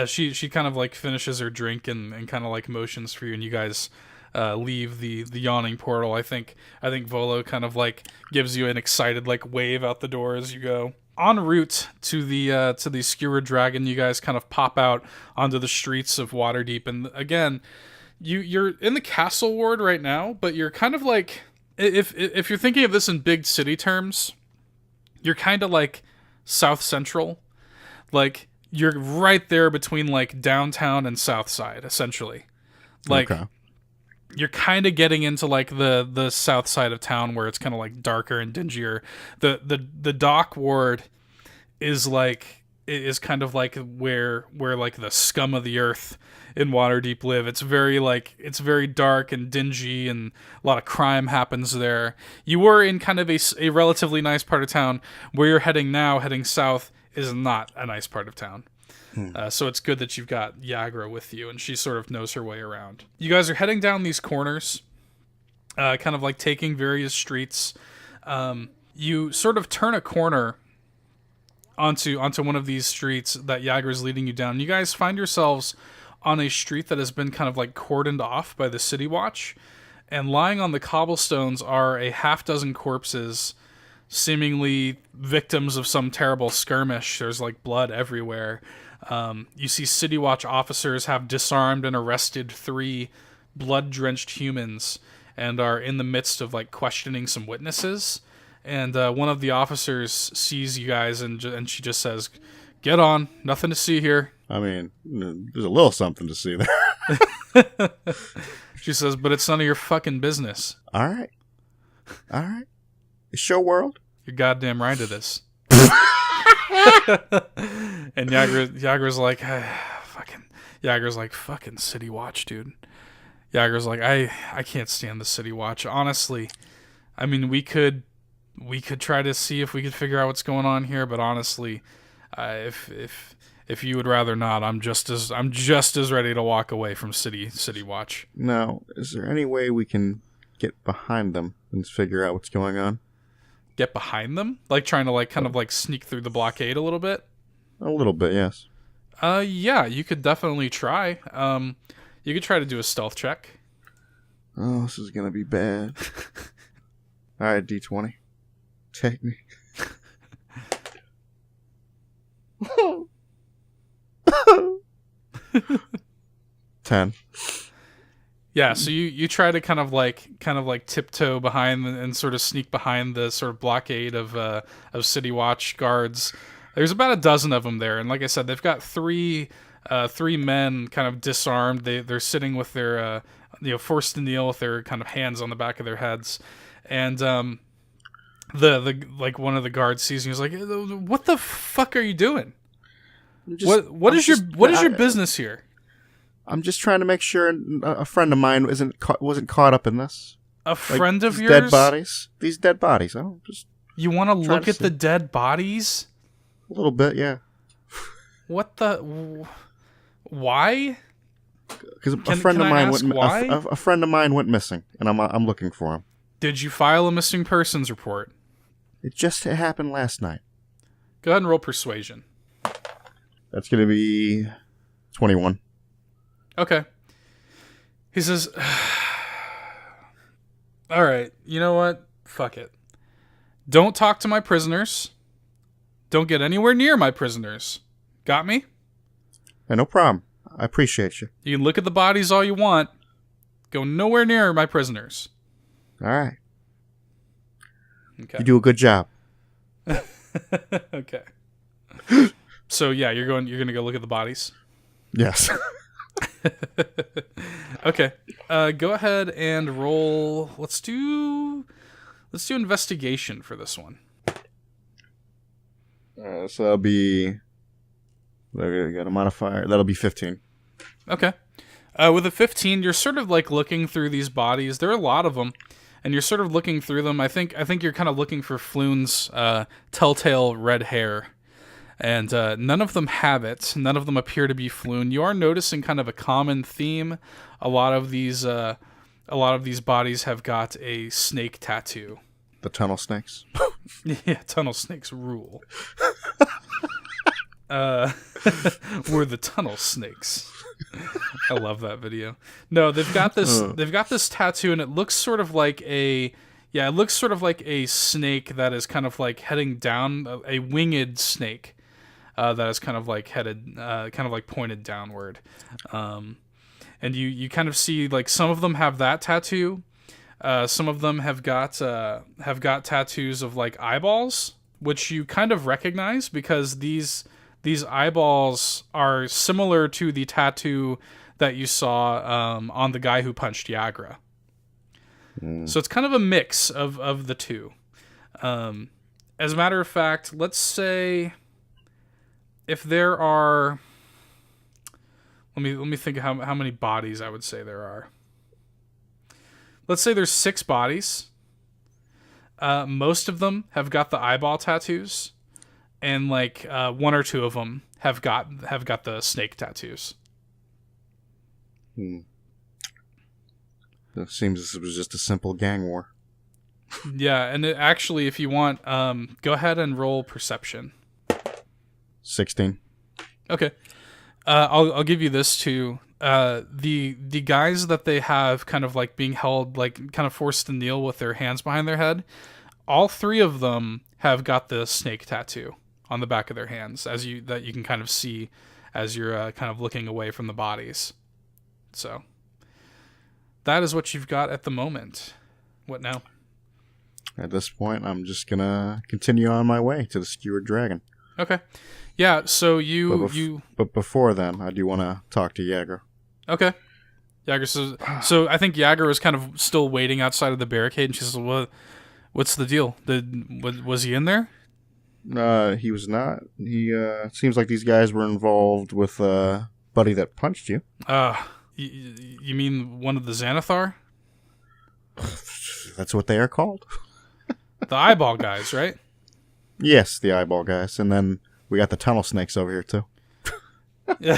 she kind of like finishes her drink and kind of like motions for you, and you guys leave the yawning portal. I think Volo kind of like gives you an excited like wave out the door as you go. En route to the Skewered Dragon, you guys kind of pop out onto the streets of Waterdeep, and again, you're in the Castle Ward right now, but you're kind of like, if you're thinking of this in big city terms, you're kind of like South Central, like you're right there between like downtown and South Side, essentially. Like, okay. You're kind of getting into like the south side of town where it's kind of like darker and dingier. The Dock Ward is kind of like where like the scum of the earth in Waterdeep live. It's very dark and dingy, and a lot of crime happens there. You were in kind of a relatively nice part of town. Where you're heading south is not a nice part of town. So it's good that you've got Yagra with you, and she sort of knows her way around. You guys are heading down these corners, kind of like taking various streets. You sort of turn a corner onto one of these streets that Yagra's leading you down. You guys find yourselves on a street that has been kind of like cordoned off by the City Watch, and lying on the cobblestones are a half dozen corpses, seemingly victims of some terrible skirmish. There's like blood everywhere. You see City Watch officers have disarmed and arrested 3 blood-drenched humans and are in the midst of like questioning some witnesses. And one of the officers sees you guys and she just says, "Get on, nothing to see here." I mean, there's a little something to see there. She says, "But it's none of your fucking business." All right. It's your world. You're goddamn right it is. And Yagra's like, Yager's like, fucking City Watch, dude. Yager's like, I can't stand the City Watch. Honestly, I mean, we could try to see if we could figure out what's going on here, but honestly, if you would rather not, I'm just as ready to walk away from City Watch. Now, is there any way we can get behind them and figure out what's going on? Get behind them? Like trying to like kind of like sneak through the blockade a little bit? A little bit, yes. Yeah, you could definitely try. You could try to do a stealth check. Oh, this is gonna be bad. Alright, D20. Take me. 10. Yeah, so you try to kind of like tiptoe behind and sort of sneak behind the sort of blockade of City Watch guards. There's about a dozen of them there, and like I said, they've got three men kind of disarmed. They're sitting with their forced to kneel with their kind of hands on the back of their heads, and the like one of the guards sees you. He's like, "What the fuck are you doing? What is your business here?" I'm just trying to make sure a friend of mine wasn't caught up in this. A friend of yours? Dead bodies. These dead bodies. You want to look at the dead bodies? A little bit, yeah. What the? Why? Because a friend of mine went missing, and I'm looking for him. Did you file a missing persons report? It just happened last night. Go ahead and roll persuasion. That's going to be 21. Okay. He says, all right, you know what? Fuck it. Don't talk to my prisoners. Don't get anywhere near my prisoners. Got me? Yeah, no problem. I appreciate you. You can look at the bodies all you want. Go nowhere near my prisoners. All right. Okay. You do a good job. Okay. So yeah, you're gonna go look at the bodies? Yes. Okay. Go ahead and roll. Let's do investigation for this one. So that'll be. I got a modifier. That'll be 15. Okay. With a 15, you're sort of like looking through these bodies. There are a lot of them, and you're sort of looking through them. I think you're kind of looking for Floon's telltale red hair. And none of them have it. None of them appear to be Floon. You are noticing kind of a common theme. A lot of these bodies have got a snake tattoo. The tunnel snakes. Yeah, tunnel snakes rule. We're the tunnel snakes. I love that video. No, they've got this tattoo, and it looks sort of like a snake that is kind of like heading down, a winged snake. That is kind of like headed, kind of like pointed downward, and you kind of see like some of them have that tattoo, some of them have got tattoos of like eyeballs, which you kind of recognize because these eyeballs are similar to the tattoo that you saw on the guy who punched Yagra. So it's kind of a mix of the two. As a matter of fact, let's say. If there are, let me think of how many bodies I would say there are. Let's say there's 6 bodies. Most of them have got the eyeball tattoos, and like 1 or 2 of them have got the snake tattoos. It seems this was just a simple gang war. Yeah, and actually, if you want, go ahead and roll perception. 16. Okay. I'll give you this too. The guys that they have kind of like being held, like kind of forced to kneel with their hands behind their head, all 3 of them have got the snake tattoo on the back of their hands, that you can kind of see as you're kind of looking away from the bodies. So that is what you've got at the moment. What now? At this point, I'm just gonna continue on my way to the skewered dragon. Okay. Yeah, so But before then, I do want to talk to Yager. Okay. Yager says... So I think Yager was kind of still waiting outside of the barricade, and she says, what's the deal? Was he in there? He was not. He seems like these guys were involved with buddy that punched you. You mean one of the Xanathar? That's what they are called. The eyeball guys, right? Yes, the eyeball guys. And then we got the tunnel snakes over here, too. Yeah.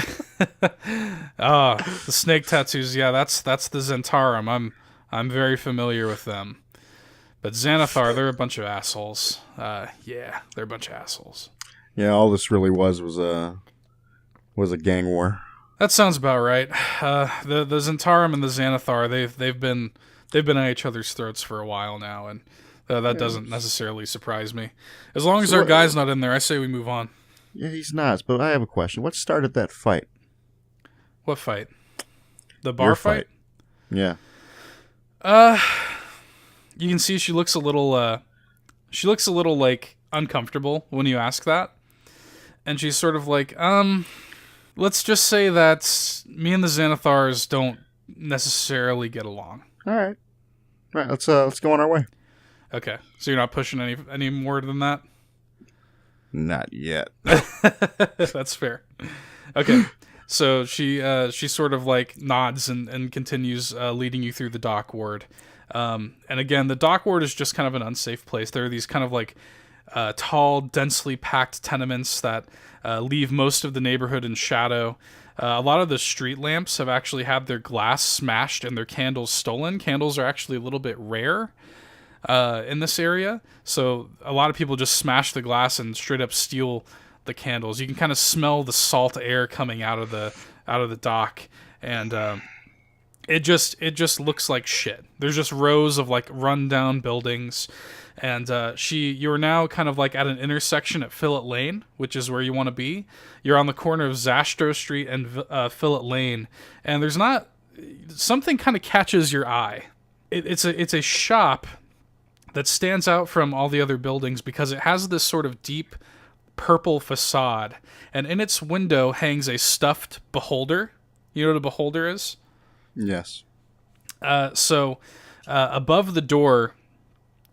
The snake tattoos. Yeah, that's the Zentarum. I'm very familiar with them. But Xanathar, they're a bunch of assholes. Yeah, they're a bunch of assholes. Yeah, all this really was a gang war. That sounds about right. The Zentarum and the Xanathar, they've been at each other's throats for a while now, and that doesn't necessarily surprise me. As long as our guy's not in there, I say we move on. Yeah, he's not. But I have a question. What started that fight? What fight? The bar Your fight? Yeah. You can see she looks a little like uncomfortable when you ask that. And she's sort of like, let's just say that me and the Xanathars don't necessarily get along. All right. Let's go on our way. Okay. So you're not pushing any more than that? Not yet. That's fair. Okay. So she sort of like nods and continues leading you through the dock ward. And again, the dock ward is just kind of an unsafe place. There are these kind of like tall, densely packed tenements that leave most of the neighborhood in shadow. A lot of the street lamps have actually had their glass smashed and their candles stolen. Candles are actually a little bit rare in this area, so a lot of people just smash the glass and straight up steal the candles. You can kind of smell the salt air coming out of the dock, and it just looks like shit. There's just rows of like rundown buildings, and you're now kind of like at an intersection at Fillet Lane, which is where you want to be. You're on the corner of Zastro Street and Fillet Lane, and there's not something kind of catches your eye. It's a shop that stands out from all the other buildings because it has this sort of deep purple facade, and in its window hangs a stuffed beholder. You know what a beholder is? Yes. So above the door,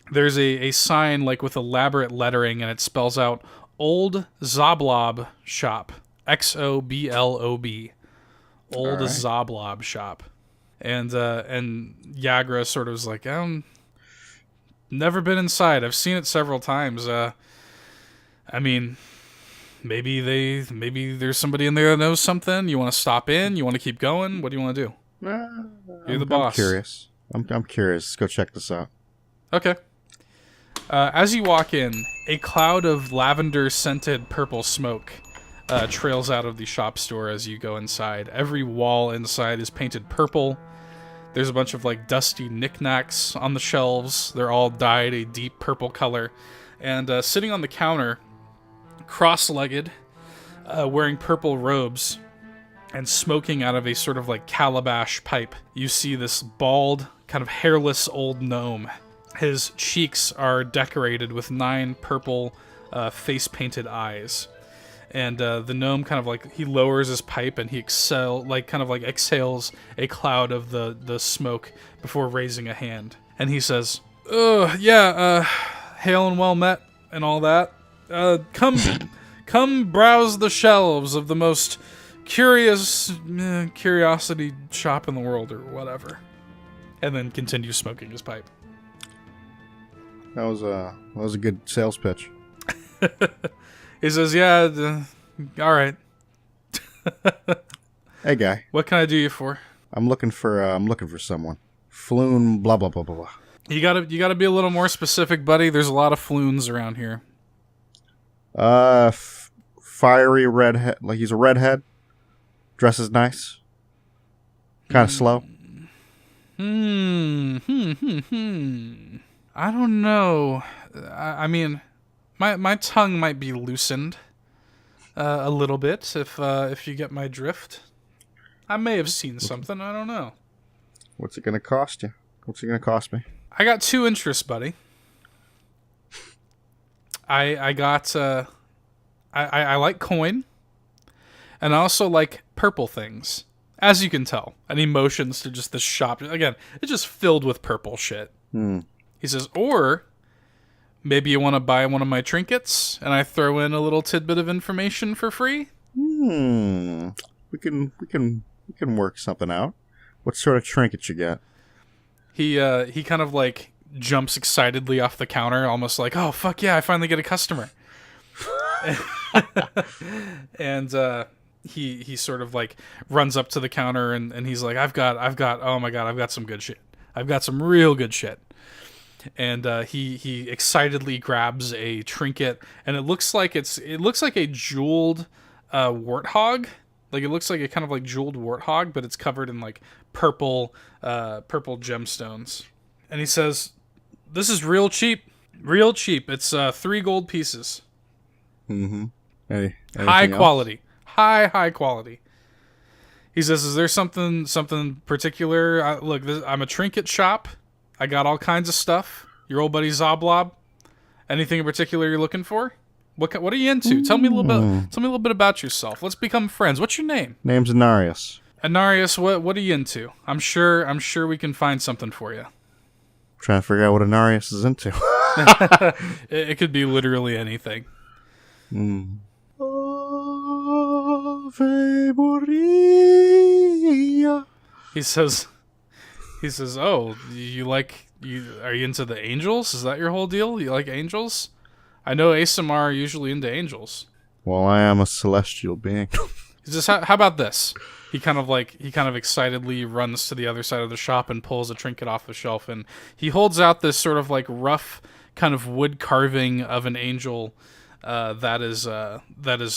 there's a sign like with elaborate lettering, and it spells out Old Zoblob Shop. XOBLOB. Old right. Zoblob Shop. And Yagra sort of was like, never been inside. I've seen it several times. I mean, maybe there's somebody in there that knows something. You want to stop in? You want to keep going? What do you want to do? You're the boss. I'm curious. I'm curious. Let's go check this out. Okay. As you walk in, a cloud of lavender-scented purple smoke trails out of the shop store as you go inside. Every wall inside is painted purple. There's a bunch of like dusty knickknacks on the shelves. They're all dyed a deep purple color. And sitting on the counter, cross-legged, wearing purple robes, and smoking out of a sort of like calabash pipe, you see this bald, kind of hairless old gnome. His cheeks are decorated with 9 purple face-painted eyes. And the gnome kind of like, he lowers his pipe and he exhales a cloud of the smoke before raising a hand. And he says, hail and well met and all that. Come browse the shelves of the most curiosity shop in the world or whatever. And then continues smoking his pipe. That was a good sales pitch. He says, "Yeah, all right." Hey, guy. What can I do you for? I'm looking for someone. Floon, blah blah blah blah blah. You gotta be a little more specific, buddy. There's a lot of floons around here. Fiery redhead. Like he's a redhead. Dresses nice. Kind of slow. I don't know. I mean, my tongue might be loosened a little bit if you get my drift. I may have seen something. I don't know. What's it gonna cost you? What's it gonna cost me? I got 2 interests, buddy. I got I like coin, and I also like purple things, as you can tell. And he motions to just the shop. Again, it's just filled with purple shit. He says, or maybe you want to buy one of my trinkets, and I throw in a little tidbit of information for free? We can work something out. What sort of trinket you got? He kind of like jumps excitedly off the counter, almost like, oh fuck yeah, I finally get a customer. And he sort of like runs up to the counter and he's like, I've got oh my god, I've got some good shit. I've got some real good shit. And he excitedly grabs a trinket, and it looks like a jeweled warthog. Like it looks like a kind of like jeweled warthog, but it's covered in like purple gemstones. And he says, "This is real cheap, real cheap. It's 3 gold pieces. Mm-hmm. Hey, High quality, high quality." He says, "Is there something particular? Look, I'm a trinket shop. I got all kinds of stuff. Your old buddy Zoblob. Anything in particular you're looking for? What are you into? Tell me a little bit about yourself. Let's become friends. What's your name?" Name's Anarius. Anarius, what are you into? I'm sure we can find something for you. Trying to figure out what Anarius is into. It could be literally anything. He says, "Oh, are you into the angels? Is that your whole deal? You like angels? I know ASMR are usually into angels." Well, I am a celestial being. He says, how about this? He kind of excitedly runs to the other side of the shop and pulls a trinket off the shelf, and he holds out this sort of like rough kind of wood carving of an angel that is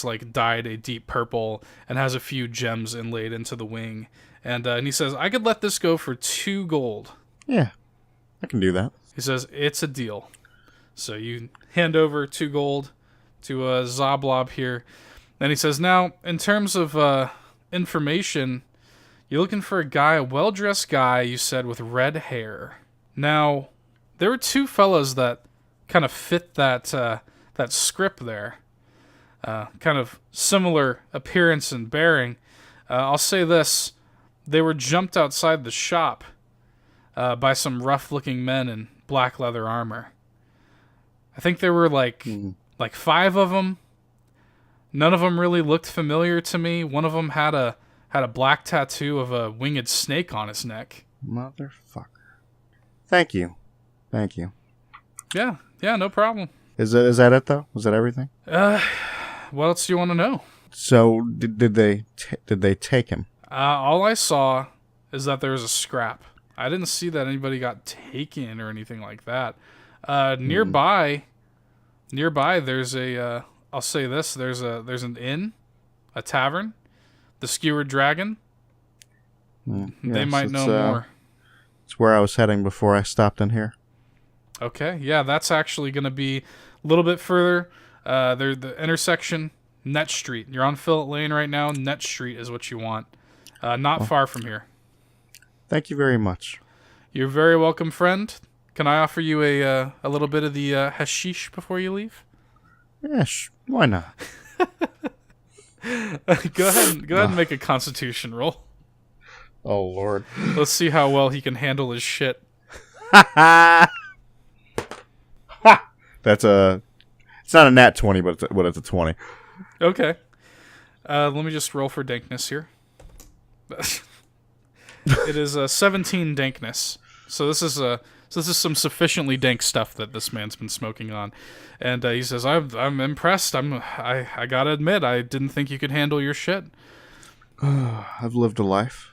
like dyed a deep purple and has a few gems inlaid into the wing. And he says, "I could let this go for 2 gold." Yeah, I can do that. He says, "It's a deal." So you hand over 2 gold to Zoblob here. And he says, "Now, in terms of information, you're looking for a well-dressed guy, you said, with red hair. Now, there were 2 fellas that kind of fit that script there. Kind of similar appearance and bearing. I'll say this. They were jumped outside the shop by some rough-looking men in black leather armor. I think there were like 5 of them. None of them really looked familiar to me. One of them had a black tattoo of a winged snake on his neck." Motherfucker. Thank you. Yeah, no problem. Is that it though? Was that everything? What else do you want to know? So did they take him? All I saw is that there was a scrap. I didn't see that anybody got taken or anything like that. Nearby, there's a. I'll say this: there's an inn, a tavern, the Skewered Dragon. They might know more. It's where I was heading before I stopped in here. Okay, yeah, that's actually going to be a little bit further. The intersection, Net Street. You're on Phillip Lane right now. Net Street is what you want. Not far from here. Thank you very much. You're very welcome, friend. Can I offer you a little bit of the hashish before you leave? Yes, why not? Go ahead and make a Constitution roll. Oh Lord. Let's see how well he can handle his shit. It's not a nat 20, but it's a 20. Okay. Let me just roll for dankness here. It is a 17 dankness. So this is some sufficiently dank stuff that this man's been smoking on. And he says, I'm impressed. I gotta admit, I didn't think you could handle your shit. I've lived a life.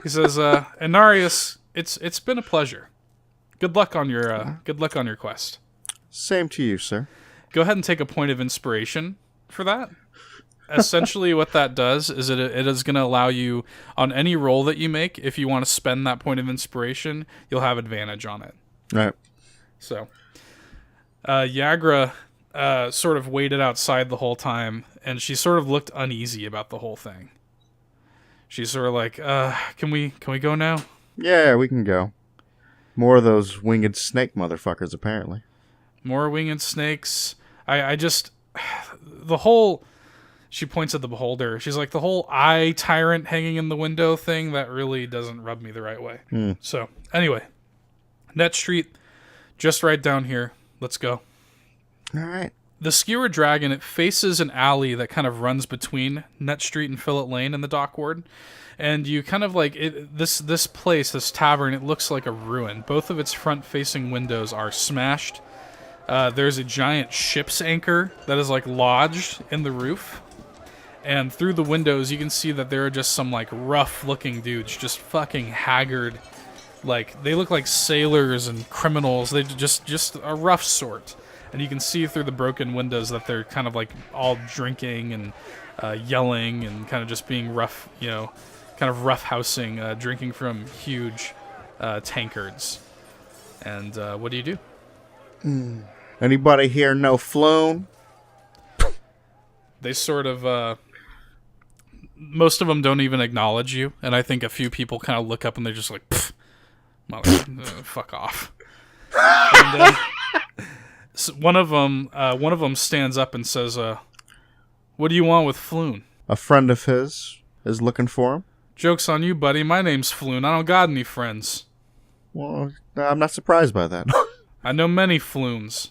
He says, Anarius, it's been a pleasure. Good luck on your quest. Same to you, sir. Go ahead and take a point of inspiration for that. Essentially, what that does is it is going to allow you, on any roll that you make, if you want to spend that point of inspiration, you'll have advantage on it. Right. So, Yagra sort of waited outside the whole time, and she sort of looked uneasy about the whole thing. She's sort of like, can we go now? Yeah, we can go. More of those winged snake motherfuckers, apparently. More winged snakes. I just... The whole... She points at the beholder. She's like, the whole eye tyrant hanging in the window thing, that really doesn't rub me the right way. So, anyway. Net Street, just right down here. Let's go. All right. The Skewer Dragon, it faces an alley that kind of runs between Net Street and Phillip Lane in the dock ward. And you kind of like this place, this tavern, it looks like a ruin. Both of its front-facing windows are smashed. There's a giant ship's anchor that is like lodged in the roof. And through the windows, you can see that there are just some like rough-looking dudes, just fucking haggard. Like, they look like sailors and criminals. They just a rough sort. And you can see through the broken windows that they're kind of like all drinking and yelling and kind of just being rough, kind of roughhousing, drinking from huge tankards. And what do you do? Anybody here know Floon? They sort of, most of them don't even acknowledge you, and I think a few people kind of look up and they're just like, fuck off. And, so one of them stands up and says, "What do you want with Floon?" A friend of his is looking for him. Joke's on you, buddy. My name's Floon. I don't got any friends. Well, I'm not surprised by that. I know many Floons.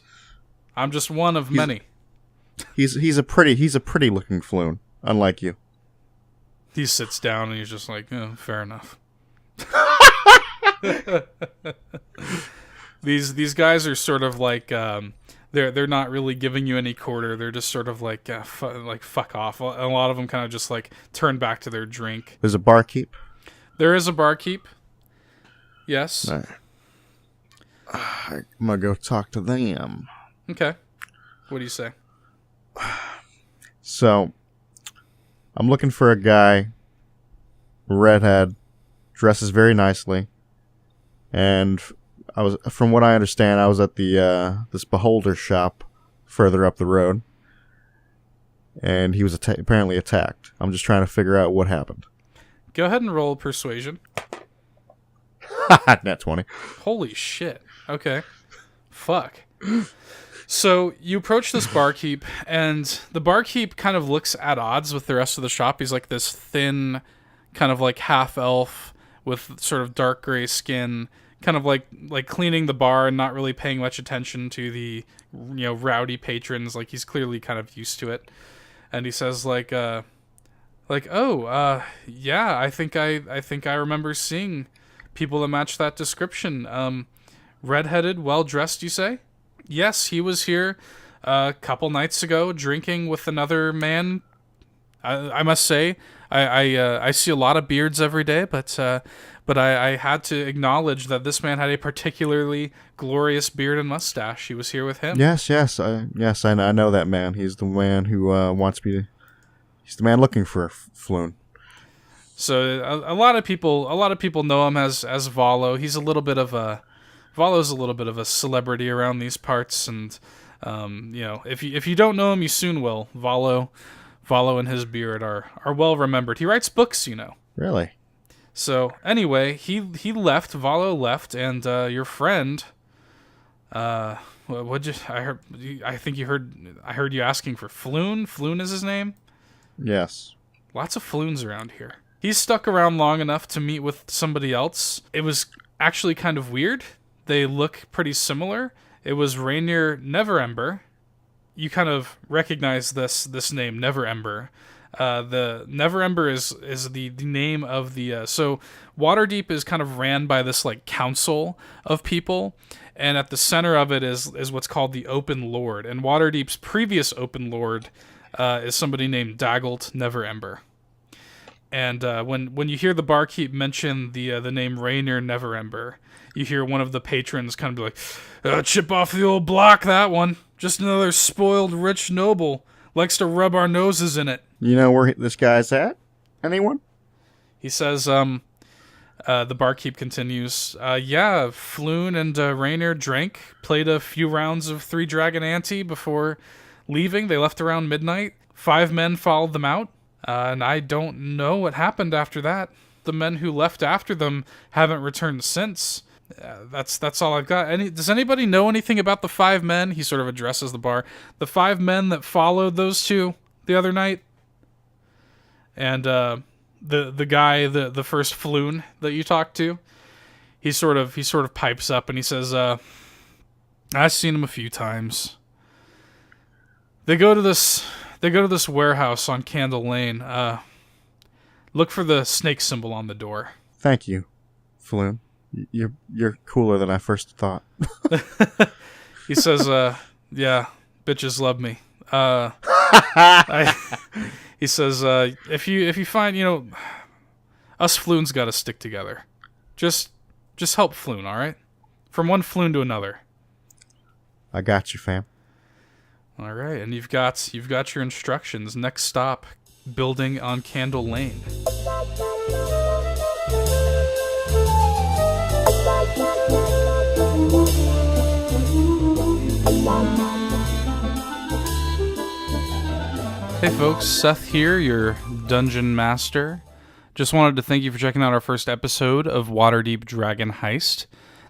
I'm just one of many. He's a pretty looking Floon, unlike you. He sits down and he's just like, oh, fair enough. These guys are sort of like they're not really giving you any quarter. They're just sort of like fuck off. A lot of them kind of just like turn back to their drink. There's a barkeep. There is a barkeep. Yes. Right. I'm gonna go talk to them. Okay. What do you say? So, I'm looking for a guy, redhead, dresses very nicely, and from what I understand, I was at the this beholder shop further up the road, and he was apparently attacked. I'm just trying to figure out what happened. Go ahead and roll persuasion. Nat 20. Holy shit. Okay. Fuck. So you approach this barkeep, and the barkeep kind of looks at odds with the rest of the shop. He's like this thin, kind of like half elf with sort of dark gray skin, kind of like cleaning the bar and not really paying much attention to the rowdy patrons. Like, he's clearly kind of used to it. And he says yeah, I think I remember seeing people that match that description. Redheaded, well dressed, you say? Yes, he was here a couple nights ago drinking with another man. I must say, I see a lot of beards every day, but I had to acknowledge that this man had a particularly glorious beard and mustache. He was here with him. Yes, I know that man. He's the man who wants me to. He's the man looking for Floon. So a lot of people know him as Valo. He's Valo's a little bit of a celebrity around these parts, and if you don't know him, you soon will. Valo and his beard are well remembered. He writes books, Really? So anyway, he left. Valo left, and your friend, I heard you asking for Floon. Floon is his name. Yes. Lots of Floons around here. He's stuck around long enough to meet with somebody else. It was actually kind of weird. They look pretty similar. It was Rainier Neverember. You kind of recognize this name, Neverember. The Neverember is the name of the... So Waterdeep is kind of ran by this like council of people, and at the center of it is what's called the Open Lord. And Waterdeep's previous Open Lord is somebody named Daggelt Neverember. And when you hear the barkeep mention the name Rainier Neverember, you hear one of the patrons kind of be like, chip off the old block, that one. Just another spoiled rich noble. Likes to rub our noses in it. You know where this guy's at? Anyone? He says, the barkeep continues, yeah, Floon and Rainier drank, played a few rounds of Three Dragon Ante before leaving. They left around midnight. 5 men followed them out, and I don't know what happened after that. The men who left after them haven't returned since. That's all I've got. Does anybody know anything about the 5 men? He sort of addresses the bar. The 5 men that followed those 2 the other night. And the guy, the first Floon that you talked to, he sort of pipes up and he says, I've seen him a few times. They go to this warehouse on Candle Lane. Look for the snake symbol on the door. Thank you, Floon. You're cooler than I first thought. He says, yeah, bitches love me. He says, if you find, us Floons got to stick together. Just help Floon, all right? From one Floon to another. I got you, fam. All right, and you've got your instructions. Next stop, building on Candle Lane. Hey folks, Seth here, your dungeon master. Just wanted to thank you for checking out our first episode of Waterdeep Dragon Heist.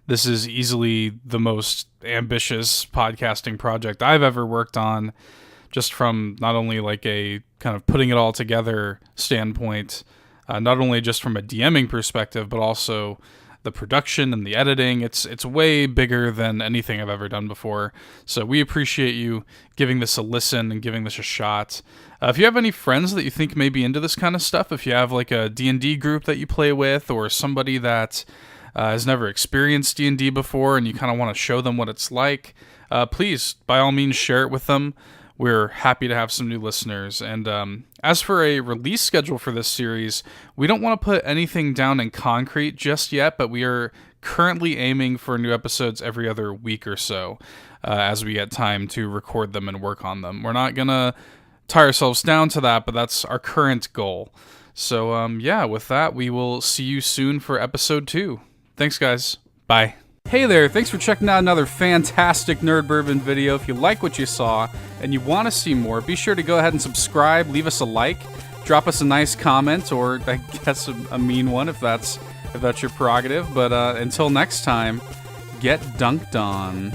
This is easily the most ambitious podcasting project I've ever worked on, just from not only like a kind of putting it all together standpoint, not only just from a DMing perspective, but also the production and the editing. It's way bigger than anything I've ever done before. So we appreciate you giving this a listen and giving this a shot. If you have any friends that you think may be into this kind of stuff, if you have like a D&D group that you play with, or somebody that has never experienced D&D before and you kind of want to show them what it's like, please, by all means, share it with them. We're happy to have some new listeners. And as for a release schedule for this series, we don't want to put anything down in concrete just yet, but we are currently aiming for new episodes every other week or so as we get time to record them and work on them. We're not going to tie ourselves down to that, but that's our current goal. So yeah, with that, we will see you soon for episode 2. Thanks, guys. Bye. Hey there, thanks for checking out another fantastic Nerd Bourbon video. If you like what you saw and you want to see more, be sure to go ahead and subscribe, leave us a like, drop us a nice comment, or I guess a mean one if that's your prerogative. But until next time, get dunked on.